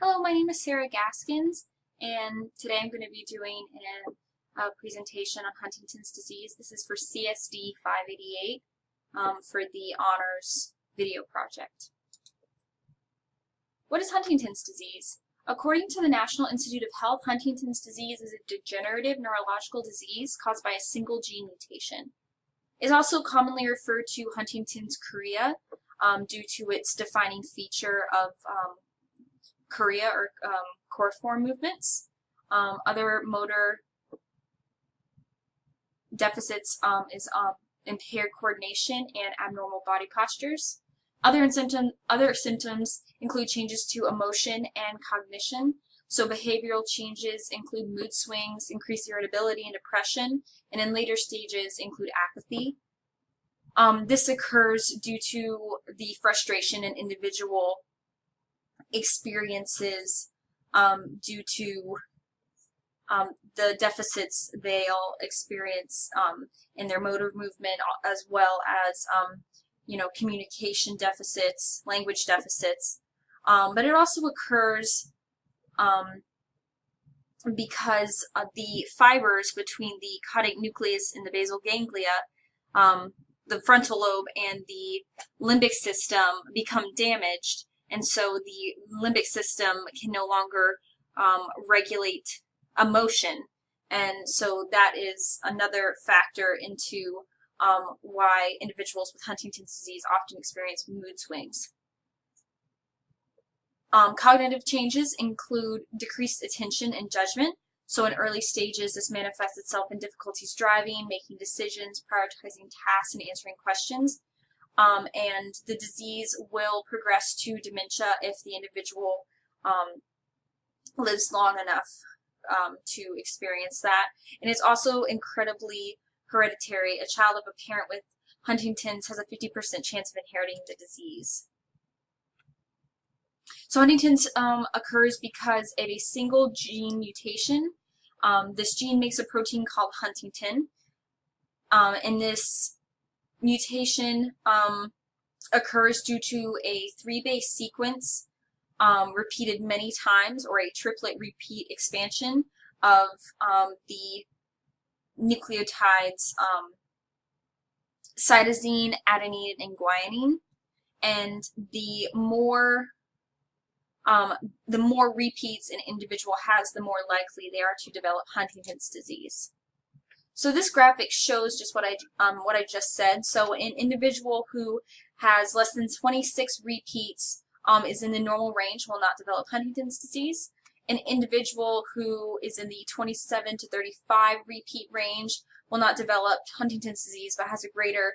Hello, my name is Sarah Gaskins, and today I'm going to be doing a presentation on Huntington's disease. This is for CSD 588 for the honors video project. What is Huntington's disease? According to the National Institute of Health, Huntington's disease is a degenerative neurological disease caused by a single gene mutation. It is also commonly referred to Huntington's chorea due to its defining feature of chorea or coriform movements. Other motor deficits is impaired coordination and abnormal body postures. Other symptoms include changes to emotion and cognition. So behavioral changes include mood swings, increased irritability and depression, and in later stages include apathy. This occurs due to the frustration an individual experiences due to the deficits they'll experience in their motor movement, as well as communication deficits, language deficits. But it also occurs because the fibers between the caudate nucleus and the basal ganglia, the frontal lobe and the limbic system, become damaged. And so the limbic system can no longer regulate emotion. And so that is another factor into why individuals with Huntington's disease often experience mood swings. Cognitive changes include decreased attention and judgment. So in early stages, this manifests itself in difficulties driving, making decisions, prioritizing tasks, and answering questions. And the disease will progress to dementia if the individual lives long enough to experience that. And it's also incredibly hereditary. A child of a parent with Huntington's has a 50% chance of inheriting the disease. So Huntington's occurs because of a single gene mutation. This gene makes a protein called Huntington. And this mutation occurs due to a 3-base sequence repeated many times, or a triplet repeat expansion of the nucleotides cytosine, adenine, and guanine. And the more repeats an individual has, the more likely they are to develop Huntington's disease. So this graphic shows just what I just said. So an individual who has less than 26 repeats is in the normal range, will not develop Huntington's disease. An individual who is in the 27 to 35 repeat range will not develop Huntington's disease, but has a greater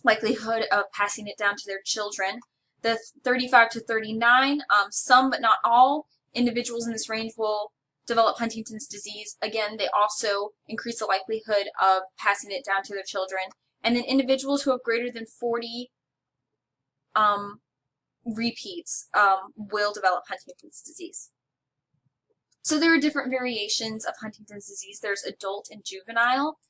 likelihood of passing it down to their children. The 35 to 39, some but not all individuals in this range will develop Huntington's disease. Again, they also increase the likelihood of passing it down to their children. And then individuals who have greater than 40 repeats will develop Huntington's disease. So there are different variations of Huntington's disease. There's adult and juvenile.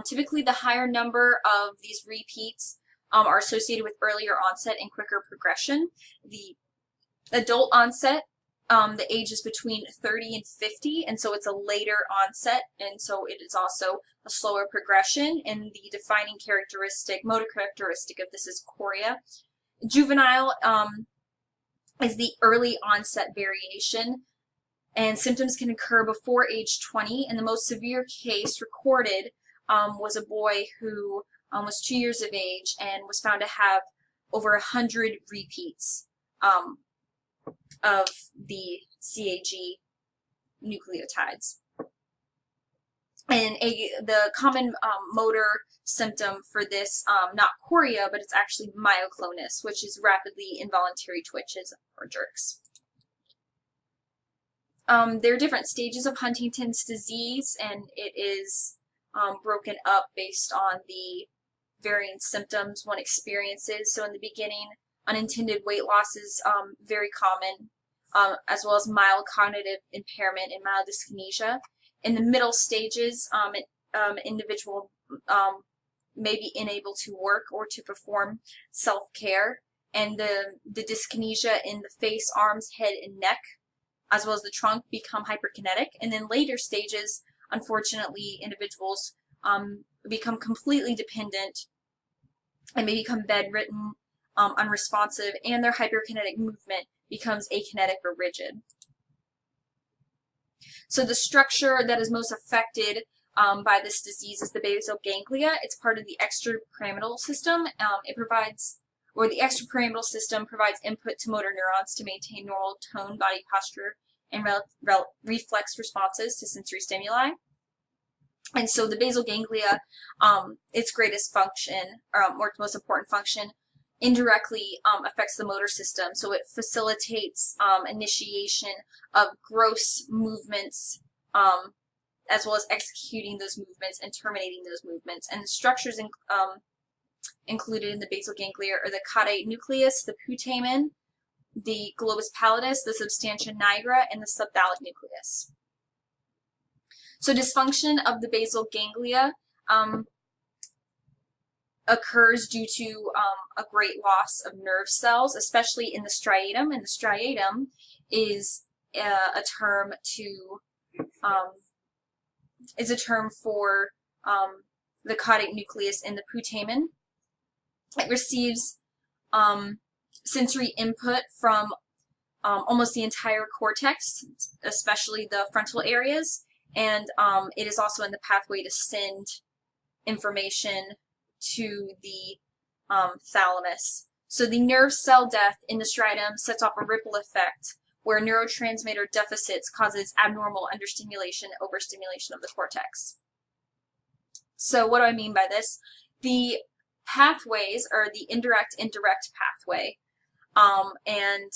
Typically, the higher number of these repeats are associated with earlier onset and quicker progression. The adult onset, the age is between 30 and 50, and so it's a later onset, and so it is also a slower progression, and the defining characteristic, motor characteristic of this is chorea. Juvenile is the early onset variation, and symptoms can occur before age 20, and the most severe case recorded was a boy who was 2 years of age and was found to have over 100 repeats of the CAG nucleotides. And the common motor symptom for this, not chorea, but it's actually myoclonus, which is rapidly involuntary twitches or jerks. There are different stages of Huntington's disease, and it is broken up based on the varying symptoms one experiences. So in the beginning, unintended weight loss is very common, as well as mild cognitive impairment and mild dyskinesia. In the middle stages, individual may be unable to work or to perform self-care. and the dyskinesia in the face, arms, head, and neck, as well as the trunk, become hyperkinetic. And then later stages, unfortunately, individuals become completely dependent and may become bedridden, unresponsive, and their hyperkinetic movement becomes akinetic or rigid. So the structure that is most affected by this disease is the basal ganglia. It's part of the extrapyramidal system. The extrapyramidal system provides input to motor neurons to maintain normal tone, body posture, and reflex responses to sensory stimuli. And so the basal ganglia, its greatest function, or its most important function, indirectly affects the motor system. So it facilitates initiation of gross movements, as well as executing those movements and terminating those movements. And the structures included in the basal ganglia are the caudate nucleus, the putamen, the globus pallidus, the substantia nigra, and the subthalamic nucleus. So dysfunction of the basal ganglia occurs due to a great loss of nerve cells, especially in the striatum. And the striatum is a term for the caudate nucleus in the putamen. It receives sensory input from almost the entire cortex, especially the frontal areas, and it is also in the pathway to send information to the thalamus. So the nerve cell death in the striatum sets off a ripple effect where neurotransmitter deficits causes abnormal understimulation and overstimulation of the cortex. So what do I mean by this? The pathways are the indirect pathway, and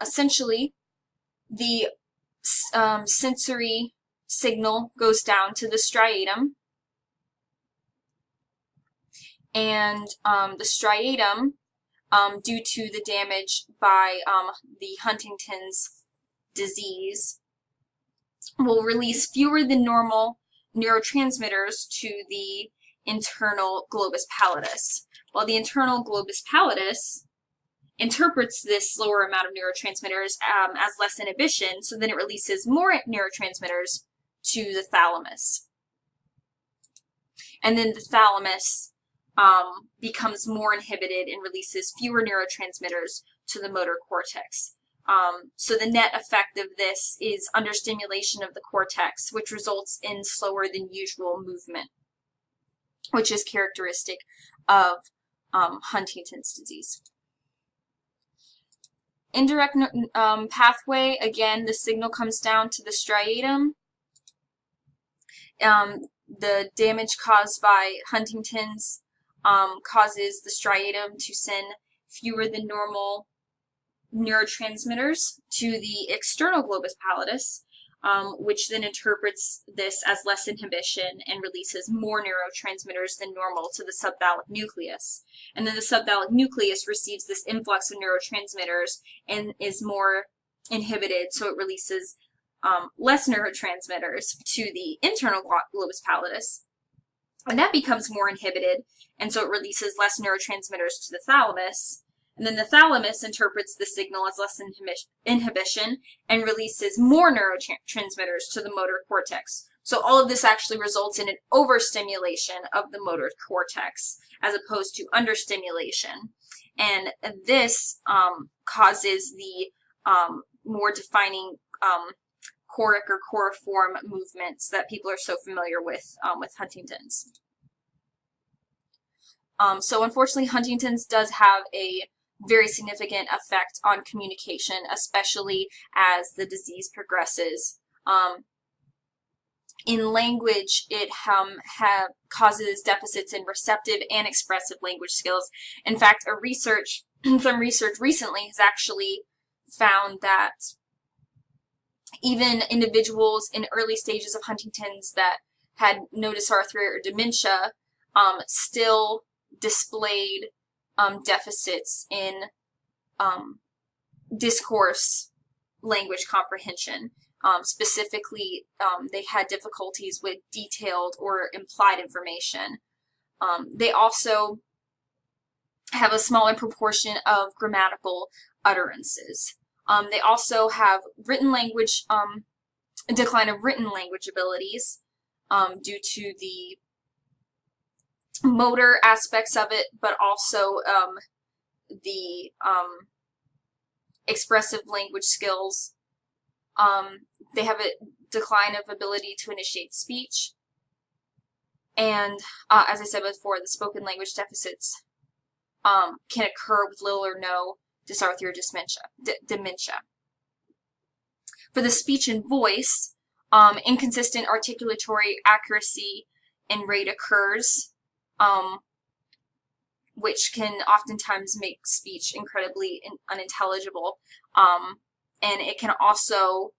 essentially the sensory signal goes down to the striatum, and the striatum, due to the damage by the Huntington's disease, will release fewer than normal neurotransmitters to the internal globus pallidus. While the internal globus pallidus interprets this lower amount of neurotransmitters as less inhibition, so then it releases more neurotransmitters to the thalamus. And then the thalamus becomes more inhibited and releases fewer neurotransmitters to the motor cortex. So the net effect of this is understimulation of the cortex, which results in slower than usual movement, which is characteristic of Huntington's disease. Indirect pathway, again, the signal comes down to the striatum. The damage caused by Huntington's causes the striatum to send fewer than normal neurotransmitters to the external globus pallidus, which then interprets this as less inhibition and releases more neurotransmitters than normal to the subthalamic nucleus. And then the subthalamic nucleus receives this influx of neurotransmitters and is more inhibited, so it releases less neurotransmitters to the internal globus pallidus, and that becomes more inhibited, and so it releases less neurotransmitters to the thalamus. And then the thalamus interprets the signal as less inhibition and releases more neurotransmitters to the motor cortex. So all of this actually results in an overstimulation of the motor cortex as opposed to understimulation. And this causes the more defining choric or coriform movements that people are so familiar with Huntington's. So unfortunately, Huntington's does have a very significant effect on communication, especially as the disease progresses. In language, it causes deficits in receptive and expressive language skills. In fact, some research recently has actually found that even individuals in early stages of Huntington's that had no dysarthria or dementia still displayed deficits in discourse language comprehension. Specifically, they had difficulties with detailed or implied information. They also have a smaller proportion of grammatical utterances. They also have written language, a decline of written language abilities due to the motor aspects of it, but also the expressive language skills. They have a decline of ability to initiate speech. And as I said before, the spoken language deficits can occur with little or no dysarthria or dementia. For the speech and voice, inconsistent articulatory accuracy and rate occurs, which can oftentimes make speech incredibly unintelligible, and it can also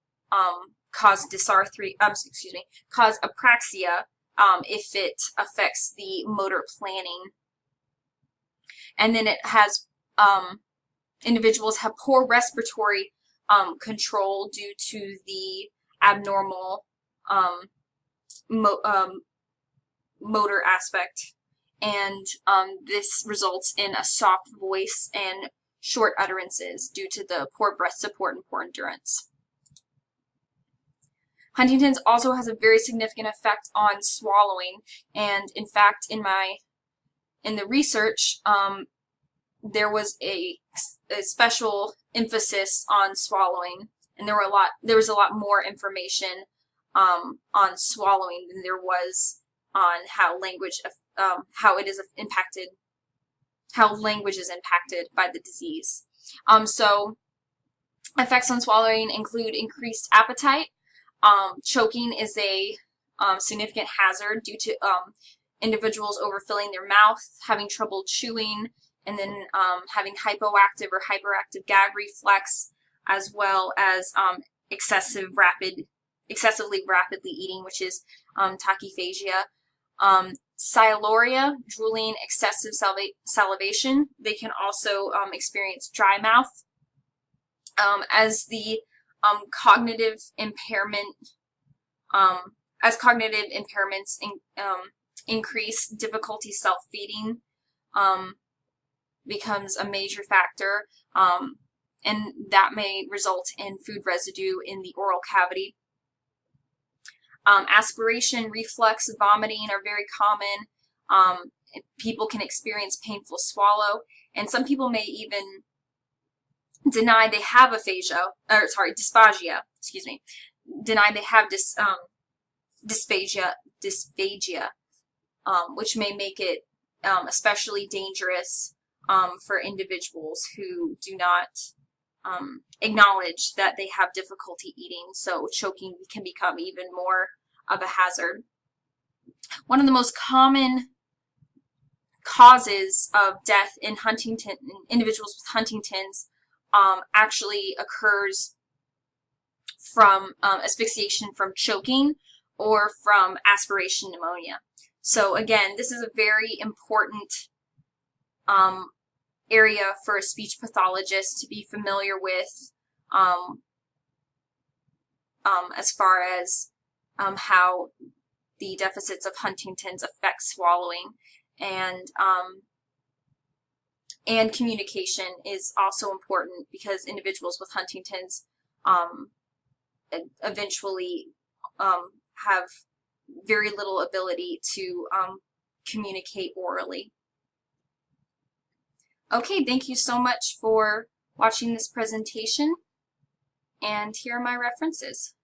cause dysarthria, cause apraxia if it affects the motor planning. And then it has individuals have poor respiratory control due to the abnormal motor aspect, and this results in a soft voice and short utterances due to the poor breath support and poor endurance. Huntington's also has a very significant effect on swallowing, and in fact, in the research, there was a special emphasis on swallowing, and there was a lot more information on swallowing than there was on how language is impacted by the disease. So effects on swallowing include increased appetite. Choking is a significant hazard due to individuals overfilling their mouth, having trouble chewing, and then having hypoactive or hyperactive gag reflex, as well as excessively rapidly eating, which is tachyphagia. Sialoria, drooling, excessive salivation. They can also experience dry mouth. As the cognitive impairments increase, difficulty self-feeding becomes a major factor, and that may result in food residue in the oral cavity. Aspiration, reflux, vomiting are very common. People can experience painful swallow, and some people may even deny they have dysphagia, deny they have dysphagia, which may make it especially dangerous for individuals who do not acknowledge that they have difficulty eating, so choking can become even more of a hazard. One of the most common causes of death in individuals with Huntington's actually occurs from asphyxiation from choking or from aspiration pneumonia. So again, this is a very important area for a speech pathologist to be familiar with, as far as how the deficits of Huntington's affect swallowing, and communication is also important, because individuals with Huntington's eventually have very little ability to communicate orally. Okay, thank you so much for watching this presentation, and here are my references.